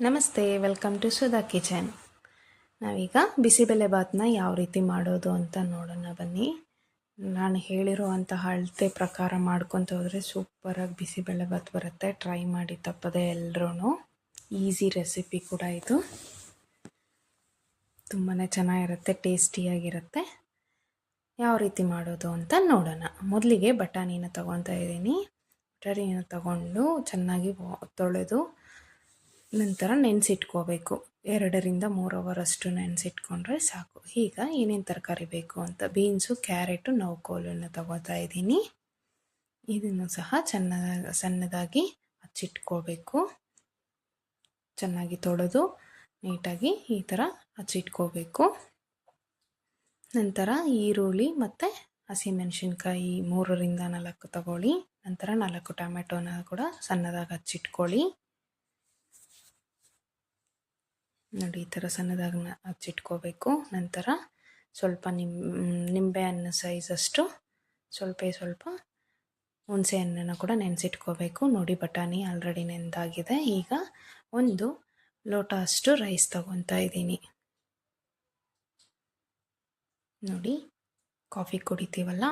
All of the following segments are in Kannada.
ನಮಸ್ತೆ, ವೆಲ್ಕಮ್ ಟು ಸುಧಾ ಕಿಚನ್. ನಾವೀಗ ಬಿಸಿಬೇಳೆಭಾತನ್ನ ಯಾವ ರೀತಿ ಮಾಡೋದು ಅಂತ ನೋಡೋಣ ಬನ್ನಿ. ನಾನು ಹೇಳಿರುವಂತಹ ಅಳತೆ ಪ್ರಕಾರ ಮಾಡ್ಕೊತ ಹೋದರೆ ಸೂಪರಾಗಿ ಬಿಸಿಬೇಳೆಭಾತ್ ಬರುತ್ತೆ. ಟ್ರೈ ಮಾಡಿ ತಪ್ಪದೆ ಎಲ್ಲರೂ. ಈಸಿ ರೆಸಿಪಿ ಕೂಡ ಇದು, ತುಂಬಾ ಚೆನ್ನಾಗಿರುತ್ತೆ, ಟೇಸ್ಟಿಯಾಗಿರುತ್ತೆ. ಯಾವ ರೀತಿ ಮಾಡೋದು ಅಂತ ನೋಡೋಣ. ಮೊದಲಿಗೆ ಬಟಾಣಿನ ತೊಗೊತಾ ಇದ್ದೀನಿ. ಬಟಾಣಿನ ತಗೊಂಡು ಚೆನ್ನಾಗಿ ತೊಳೆದು ನಂತರ ನೆನೆಸಿಟ್ಕೋಬೇಕು. 2-3 ಅವರಷ್ಟು ನೆನೆಸಿಟ್ಕೊಂಡ್ರೆ ಸಾಕು. ಈಗ ಏನೇನು ತರಕಾರಿ ಬೇಕು ಅಂತ ಬೀನ್ಸು, ಕ್ಯಾರೆಟು, ನೌಕೋಲನ್ನು ತಗೋತಾ ಇದ್ದೀನಿ. ಇದನ್ನು ಸಹ ಸಣ್ಣದಾಗಿ ಹಚ್ಚಿಟ್ಕೋಬೇಕು. ಚೆನ್ನಾಗಿ ತೊಳೆದು ನೀಟಾಗಿ ಈ ಥರ ಹಚ್ಚಿಟ್ಕೋಬೇಕು. ನಂತರ ಈರುಳ್ಳಿ ಮತ್ತು ಹಸಿಮೆಣಸಿನ್ಕಾಯಿ 3-4 ತಗೊಳ್ಳಿ. ನಂತರ 4 ಟೊಮೆಟೊನ ಕೂಡ ಸಣ್ಣದಾಗಿ ಹಚ್ಚಿಟ್ಕೊಳ್ಳಿ. ನೋಡಿ, ಈ ಥರ ಸಣ್ಣದಾಗಿ ಹಚ್ಚಿಟ್ಕೋಬೇಕು. ನಂತರ ಸ್ವಲ್ಪ ನಿಂಬೆಹಣ್ಣು ಸೈಜಷ್ಟು ಸ್ವಲ್ಪ ಹುಣಸೆ ಹಣ್ಣನ್ನು ಕೂಡ ನೆನೆಸಿಟ್ಕೋಬೇಕು. ನೋಡಿ, ಬಟಾಣಿ ಆಲ್ರೆಡಿ ನೆಂದಾಗಿದೆ. ಈಗ 1 ಲೋಟ ಅಷ್ಟು ರೈಸ್ ತಗೊತಾ ಇದ್ದೀನಿ. ನೋಡಿ, ಕಾಫಿ ಕುಡಿತೀವಲ್ಲ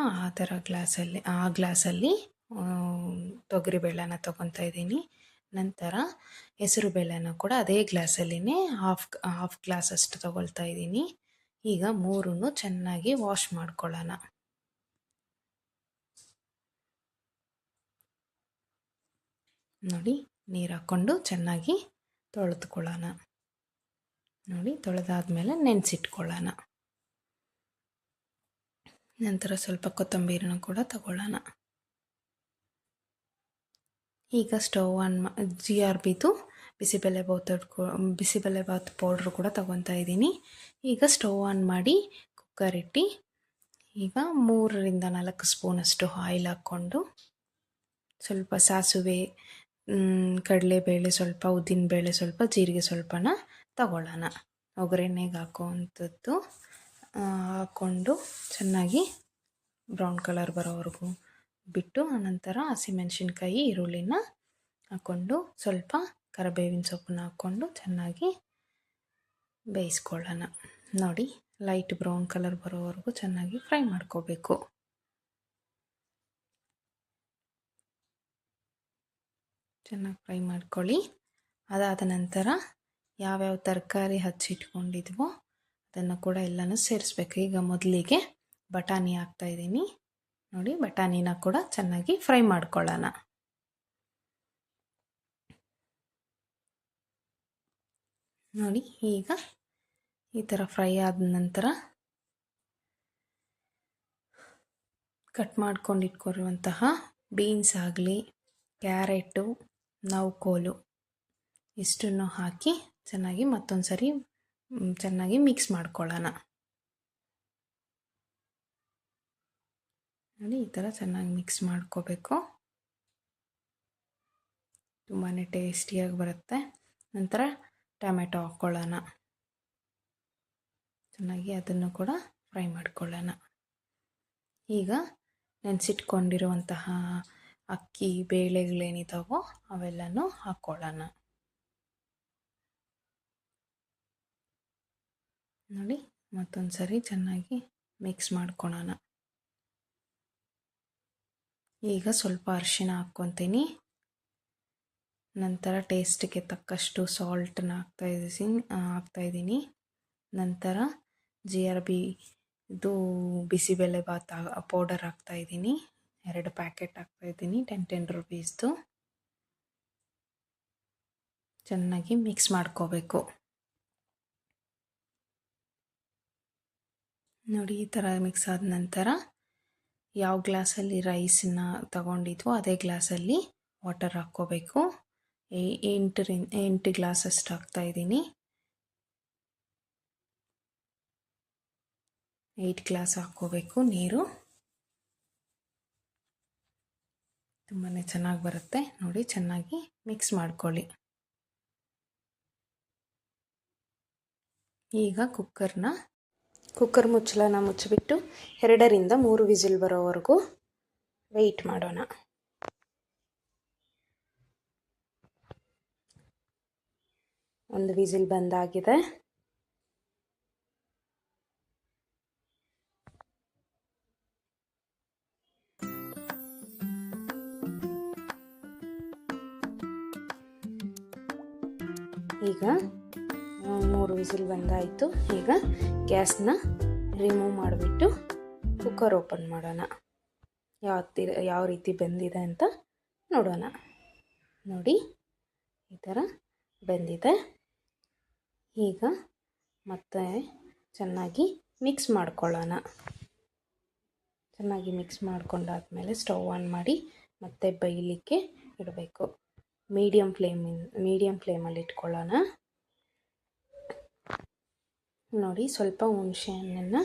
ಆ ಗ್ಲಾಸಲ್ಲಿ ತೊಗರಿಬೇಳೆನ ತಗೊತಾ ಇದ್ದೀನಿ. ನಂತರ ಹೆಸರು ಬೇಳೆನ ಕೂಡ ಅದೇ ಗ್ಲಾಸಲ್ಲಿನೇ ಹಾಫ್ ಗ್ಲಾಸ್ ಅಷ್ಟು ತಗೊಳ್ತಾ ಇದ್ದೀನಿ. ಈಗ 3 ಚೆನ್ನಾಗಿ ವಾಶ್ ಮಾಡ್ಕೊಳ್ಳೋಣ. ನೋಡಿ, ನೀರು ಹಾಕ್ಕೊಂಡು ಚೆನ್ನಾಗಿ ತೊಳೆದುಕೊಳ್ಳೋಣ. ನೋಡಿ, ತೊಳೆದಾದ್ಮೇಲೆ ನೆನೆಸಿಟ್ಕೊಳ್ಳೋಣ. ನಂತರ ಸ್ವಲ್ಪ ಕೊತ್ತಂಬರಿನ ಕೂಡ ತಗೊಳ್ಳೋಣ. ಈಗ ಸ್ಟವ್ ಆನ್ GRBದು ಬಿಸಿಬೇಳೆಭಾತ್ ಪೌಡ್ರು ಕೂಡ ತಗೊತಾ ಇದ್ದೀನಿ. ಈಗ ಸ್ಟವ್ ಆನ್ ಮಾಡಿ ಕುಕ್ಕರ್ ಇಟ್ಟು ಈಗ 3-4 ಸ್ಪೂನಷ್ಟು ಆಯಿಲ್ ಹಾಕ್ಕೊಂಡು ಸ್ವಲ್ಪ ಸಾಸಿವೆ, ಕಡಲೆಬೇಳೆ ಸ್ವಲ್ಪ, ಉದ್ದಿನಬೇಳೆ ಸ್ವಲ್ಪ, ಜೀರಿಗೆ ಸ್ವಲ್ಪನ ತಗೊಳ್ಳೋಣ. ಒಗ್ಗರಣೆಗೆ ಹಾಕೋವಂಥದ್ದು ಹಾಕ್ಕೊಂಡು ಚೆನ್ನಾಗಿ ಬ್ರೌನ್ ಕಲರ್ ಬರೋವರೆಗೂ ಬಿಟ್ಟು, ಆನಂತರ ಹಸಿಮೆಣಸಿನ್ಕಾಯಿ, ಈರುಳ್ಳಿನ ಹಾಕ್ಕೊಂಡು ಸ್ವಲ್ಪ ಕರಿಬೇವಿನ ಸೊಪ್ಪನ್ನ ಹಾಕ್ಕೊಂಡು ಚೆನ್ನಾಗಿ ಬೇಯಿಸ್ಕೊಳ್ಳೋಣ. ನೋಡಿ, ಲೈಟ್ ಬ್ರೌನ್ ಕಲರ್ ಬರೋವರೆಗೂ ಚೆನ್ನಾಗಿ ಫ್ರೈ ಮಾಡ್ಕೋಬೇಕು. ಚೆನ್ನಾಗಿ ಫ್ರೈ ಮಾಡ್ಕೊಳ್ಳಿ. ಅದಾದ ನಂತರ ಯಾವ್ಯಾವ ತರಕಾರಿ ಹಚ್ಚಿಟ್ಕೊಂಡಿದ್ವೋ ಅದನ್ನು ಕೂಡ ಎಲ್ಲನೂ ಸೇರಿಸ್ಬೇಕು. ಈಗ ಮೊದಲಿಗೆ ಬಟಾಣಿ ಹಾಕ್ತಾಯಿದ್ದೀನಿ. ನೋಡಿ, ಬಟಾಣಿನ ಕೂಡ ಚೆನ್ನಾಗಿ ಫ್ರೈ ಮಾಡ್ಕೊಳ್ಳೋಣ. ನೋಡಿ, ಈಗ ಈ ಥರ ಫ್ರೈ ಆದ ನಂತರ ಕಟ್ ಮಾಡ್ಕೊಂಡು ಇಟ್ಕೊಂಡಿರುವಂತಹ ಬೀನ್ಸ್ ಆಗಲಿ, ಕ್ಯಾರೆಟು, ನೌಕೋಲು ಇಷ್ಟನ್ನು ಹಾಕಿ ಚೆನ್ನಾಗಿ ಮತ್ತೊಂದು ಸರಿ ಚೆನ್ನಾಗಿ ಮಿಕ್ಸ್ ಮಾಡ್ಕೊಳ್ಳೋಣ. ನೋಡಿ, ಈ ಥರ ಚೆನ್ನಾಗಿ ಮಿಕ್ಸ್ ಮಾಡ್ಕೋಬೇಕು. ತುಂಬಾ ಟೇಸ್ಟಿಯಾಗಿ ಬರುತ್ತೆ. ನಂತರ ಟೊಮೆಟೊ ಹಾಕ್ಕೊಳ್ಳೋಣ. ಚೆನ್ನಾಗಿ ಅದನ್ನು ಕೂಡ ಫ್ರೈ ಮಾಡ್ಕೊಳ್ಳೋಣ. ಈಗ ನೆನೆಸಿಟ್ಕೊಂಡಿರುವಂತಹ ಅಕ್ಕಿ ಬೇಳೆಗಳೇನಿದ್ದಾವೋ ಅವೆಲ್ಲನೂ ಹಾಕ್ಕೊಳ್ಳೋಣ. ನೋಡಿ, ಮತ್ತೊಂದು ಸರಿ ಚೆನ್ನಾಗಿ ಮಿಕ್ಸ್ ಮಾಡ್ಕೊಳ್ಳೋಣ. ಈಗ ಸ್ವಲ್ಪ ಅರಿಶಿನ ಹಾಕ್ಕೊತೀನಿ. ನಂತರ ಟೇಸ್ಟಿಗೆ ತಕ್ಕಷ್ಟು ಸಾಲ್ಟನ್ನ ಹಾಕ್ತಾಯಿದ್ದೀನಿ. ನಂತರ GRB ಇದು ಬಿಸಿಬೇಳೆಭಾತ್ ಪೌಡರ್ ಹಾಕ್ತಾಯಿದ್ದೀನಿ. 2 ಪ್ಯಾಕೆಟ್ ಹಾಕ್ತಾಯಿದ್ದೀನಿ, 10 ರೂಪೀಸ್ದು. ಚೆನ್ನಾಗಿ ಮಿಕ್ಸ್ ಮಾಡ್ಕೋಬೇಕು. ನೋಡಿ, ಈ ಥರ ಮಿಕ್ಸ್ ಆದ ನಂತರ ಯಾವ ಗ್ಲಾಸಲ್ಲಿ ರೈಸನ್ನ ತಗೊಂಡಿದ್ವೋ ಅದೇ ಗ್ಲಾಸಲ್ಲಿ ವಾಟರ್ ಹಾಕ್ಕೋಬೇಕು. 8 ಗ್ಲಾಸಷ್ಟು ಹಾಕ್ತಾಯಿದ್ದೀನಿ. 8 ಗ್ಲಾಸ್ ಹಾಕ್ಕೋಬೇಕು ನೀರು. ತುಂಬಾ ಚೆನ್ನಾಗಿ ಬರುತ್ತೆ. ನೋಡಿ, ಚೆನ್ನಾಗಿ ಮಿಕ್ಸ್ ಮಾಡ್ಕೊಳ್ಳಿ. ಈಗ ಕುಕ್ಕರ್ ಮುಚ್ಚಳನ ಮುಚ್ಚಿಬಿಟ್ಟು 2-3 ವಿಸಿಲ್ ಬರೋವರೆಗೂ ವೆಯ್ಟ್ ಮಾಡೋಣ. ಒಂದು ವಿಸಿಲ್ ಬಂದಾಗಿದೆ. ಈಗ 3 ವಿಸಿಲ್ ಬಂದಾಯಿತು. ಈಗ ಗ್ಯಾಸ್ನ ರಿಮೂವ್ ಮಾಡಿಬಿಟ್ಟು ಕುಕ್ಕರ್ ಓಪನ್ ಮಾಡೋಣ. ಯಾವ ರೀತಿ ಬೆಂದಿದೆ ಅಂತ ನೋಡೋಣ. ನೋಡಿ, ಈ ಥರ ಬೆಂದಿದೆ. ಈಗ ಮತ್ತೆ ಚೆನ್ನಾಗಿ ಮಿಕ್ಸ್ ಮಾಡ್ಕೊಳ್ಳೋಣ. ಚೆನ್ನಾಗಿ ಮಿಕ್ಸ್ ಮಾಡ್ಕೊಂಡಾದ್ಮೇಲೆ ಸ್ಟವ್ ಆನ್ ಮಾಡಿ ಮತ್ತೆ ಬೇಯಲಿಕ್ಕೆ ಇಡಬೇಕು. ಮೀಡಿಯಮ್ ಫ್ಲೇಮಲ್ಲಿ ಇಟ್ಕೊಳ್ಳೋಣ. ನೋಡಿ, ಸ್ವಲ್ಪ ಹುಣಸೆ ಹಣ್ಣನ್ನು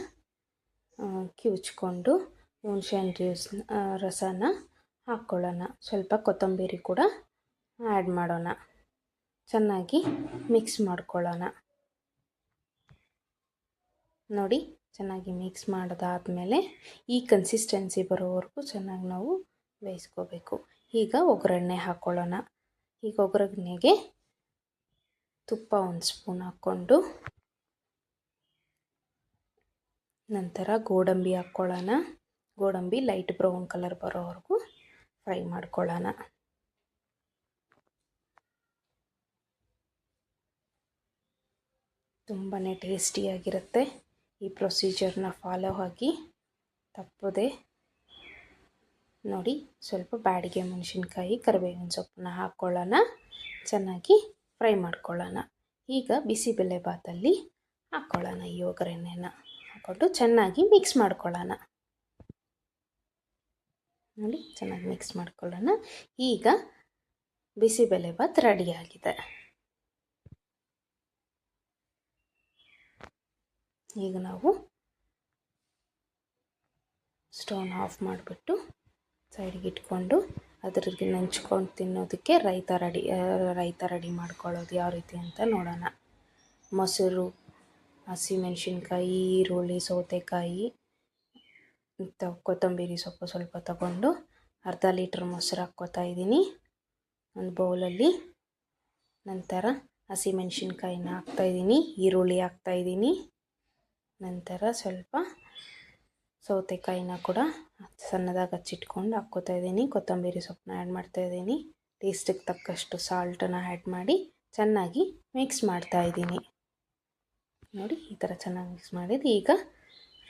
ಕಿವುಚ್ಕೊಂಡು ಹುಣಸೆ ಹಣ್ಣು ರಸನ ಹಾಕ್ಕೊಳ್ಳೋಣ. ಸ್ವಲ್ಪ ಕೊತ್ತಂಬರಿ ಕೂಡ ಆ್ಯಡ್ ಮಾಡೋಣ. ಚೆನ್ನಾಗಿ ಮಿಕ್ಸ್ ಮಾಡ್ಕೊಳ್ಳೋಣ. ನೋಡಿ, ಚೆನ್ನಾಗಿ ಮಿಕ್ಸ್ ಮಾಡಿದಾದ್ಮೇಲೆ ಈ ಕನ್ಸಿಸ್ಟೆನ್ಸಿ ಬರೋವರೆಗೂ ಚೆನ್ನಾಗಿ ನಾವು ಬೇಯಿಸ್ಕೋಬೇಕು. ಈಗ ಒಗ್ಗರಣೆ ಹಾಕ್ಕೊಳ್ಳೋಣ. ಈಗ ಒಗ್ಗರಣೆಗೆ ತುಪ್ಪ 1 ಸ್ಪೂನ್ ಹಾಕ್ಕೊಂಡು ನಂತರ ಗೋಡಂಬಿ ಹಾಕ್ಕೊಳ್ಳೋಣ. ಗೋಡಂಬಿ ಲೈಟ್ ಬ್ರೌನ್ ಕಲರ್ ಬರೋವರೆಗೂ ಫ್ರೈ ಮಾಡ್ಕೊಳ್ಳೋಣ. ತುಂಬಾ ಟೇಸ್ಟಿಯಾಗಿರುತ್ತೆ. ಈ ಪ್ರೊಸೀಜರ್ನ ಫಾಲೋ ಆಗಿ ತಪ್ಪದೆ. ನೋಡಿ, ಸ್ವಲ್ಪ ಬ್ಯಾಡಿಗೆ ಮೆಣಸಿನ್ಕಾಯಿ, ಕರಿಬೇವಿನ ಸೊಪ್ಪನ್ನ ಹಾಕ್ಕೊಳ್ಳೋಣ. ಚೆನ್ನಾಗಿ ಫ್ರೈ ಮಾಡ್ಕೊಳ್ಳೋಣ. ಈಗ ಬಿಸಿಬೇಳೆಬಾತಲ್ಲಿ ಹಾಕ್ಕೊಳ್ಳೋಣ. ಈ ಒಗ್ಗರಣೆನ ಹಾಕ್ಕೊಂಡು ಚೆನ್ನಾಗಿ ಮಿಕ್ಸ್ ಮಾಡ್ಕೊಳ್ಳೋಣ. ನೋಡಿ, ಚೆನ್ನಾಗಿ ಮಿಕ್ಸ್ ಮಾಡ್ಕೊಳ್ಳೋಣ. ಈಗ ಬಿಸಿಬೇಳೆಬಾತ್ ರೆಡಿಯಾಗಿದೆ. ಈಗ ನಾವು ಸ್ಟವ್ನ ಆಫ್ ಮಾಡಿಬಿಟ್ಟು ಸೈಡಿಗೆ ಇಟ್ಕೊಂಡು ಅದ್ರಿಗೆ ನೆಂಚ್ಕೊಂಡು ತಿನ್ನೋದಕ್ಕೆ ರೈತ ರೆಡಿ ಮಾಡ್ಕೊಳ್ಳೋದು ಯಾವ ರೀತಿ ಅಂತ ನೋಡೋಣ. ಮೊಸರು, ಹಸಿಮೆಣಸಿನ್ಕಾಯಿ, ಈರುಳ್ಳಿ, ಸೌತೆಕಾಯಿ, ಕೊತ್ತಂಬರಿ ಸೊಪ್ಪು ಸ್ವಲ್ಪ ತಗೊಂಡು ಅರ್ಧ ಲೀಟ್ರ್ ಮೊಸರು ಹಾಕ್ಕೋತಾ ಇದ್ದೀನಿ ಒಂದು ಬೌಲಲ್ಲಿ. ನಂತರ ಹಸಿಮೆಣಸಿನ್ಕಾಯಿನ ಹಾಕ್ತಾಯಿದ್ದೀನಿ, ಈರುಳ್ಳಿ ಹಾಕ್ತಾಯಿದ್ದೀನಿ. ನಂತರ ಸ್ವಲ್ಪ ಸೌತೆಕಾಯಿನ ಕೂಡ ಸಣ್ಣದಾಗಿ ಹಚ್ಚಿಟ್ಕೊಂಡು ಹಾಕ್ಕೋತಾ ಇದ್ದೀನಿ. ಕೊತ್ತಂಬರಿ ಸೊಪ್ಪನ್ನ ಆ್ಯಡ್ ಮಾಡ್ತಾಯಿದ್ದೀನಿ. ಟೇಸ್ಟಿಗೆ ತಕ್ಕಷ್ಟು ಸಾಲ್ಟನ್ನು ಆ್ಯಡ್ ಮಾಡಿ ಚೆನ್ನಾಗಿ ಮಿಕ್ಸ್ ಮಾಡ್ತಾಯಿದ್ದೀನಿ. ನೋಡಿ, ಈ ಥರ ಚೆನ್ನಾಗಿ ಮಿಕ್ಸ್ ಮಾಡಿದ್ದು ಈಗ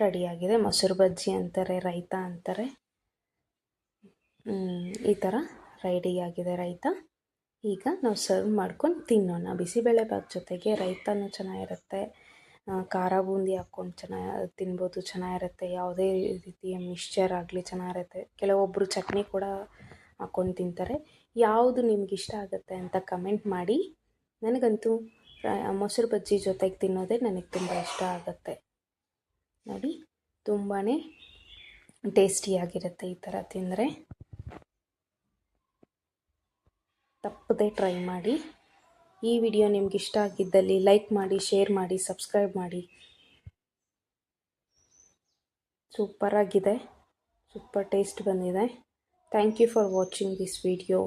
ರೆಡಿಯಾಗಿದೆ. ಮೊಸರು ಬಜ್ಜಿ ಅಂತಾರೆ, ರೈತ ಅಂತಾರೆ. ಈ ಥರ ರೆಡಿಯಾಗಿದೆ ರೈತ. ಈಗ ನಾವು ಸರ್ವ್ ಮಾಡ್ಕೊಂಡು ತಿನ್ನೋಣ. ಬಿಸಿಬೇಳೆಬಾತ್ ಜೊತೆಗೆ ರೈತನೂ ಚೆನ್ನಾಗಿರುತ್ತೆ. ಖಾರ ಬೂಂದಿ ಹಾಕ್ಕೊಂಡು ತಿನ್ಬೋದು, ಚೆನ್ನಾಗಿರುತ್ತೆ. ಯಾವುದೇ ರೀತಿಯ ಮಿಕ್ಸ್ಚರ್ ಆಗಲಿ ಚೆನ್ನಾಗಿರುತ್ತೆ. ಕೆಲವೊಬ್ಬರು ಚಟ್ನಿ ಕೂಡ ಹಾಕ್ಕೊಂಡು ತಿಂತಾರೆ. ಯಾವುದು ನಿಮ್ಗೆ ಇಷ್ಟ ಆಗುತ್ತೆ ಅಂತ ಕಮೆಂಟ್ ಮಾಡಿ. ನನಗಂತೂ ಮೊಸರು ಬಜ್ಜಿ ಜೊತೆಗೆ ತಿನ್ನೋದೇ ನನಗೆ ತುಂಬ ಇಷ್ಟ ಆಗುತ್ತೆ. ನೋಡಿ, ತುಂಬಾ ಟೇಸ್ಟಿಯಾಗಿರುತ್ತೆ ಈ ಥರ ತಿಂದರೆ. ತಪ್ಪದೆ ಟ್ರೈ ಮಾಡಿ. ಈ ವಿಡಿಯೋ ನಿಮ್ಗೆ ಇಷ್ಟ ಆಗಿದ್ದಲ್ಲಿ ಲೈಕ್ ಮಾಡಿ, ಶೇರ್ ಮಾಡಿ, ಸಬ್ಸ್ಕ್ರೈಬ್ ಮಾಡಿ. ಸೂಪರಾಗಿದೆ, ಸೂಪರ್ ಟೇಸ್ಟ್ ಬಂದಿದೆ. Thank you for watching this video.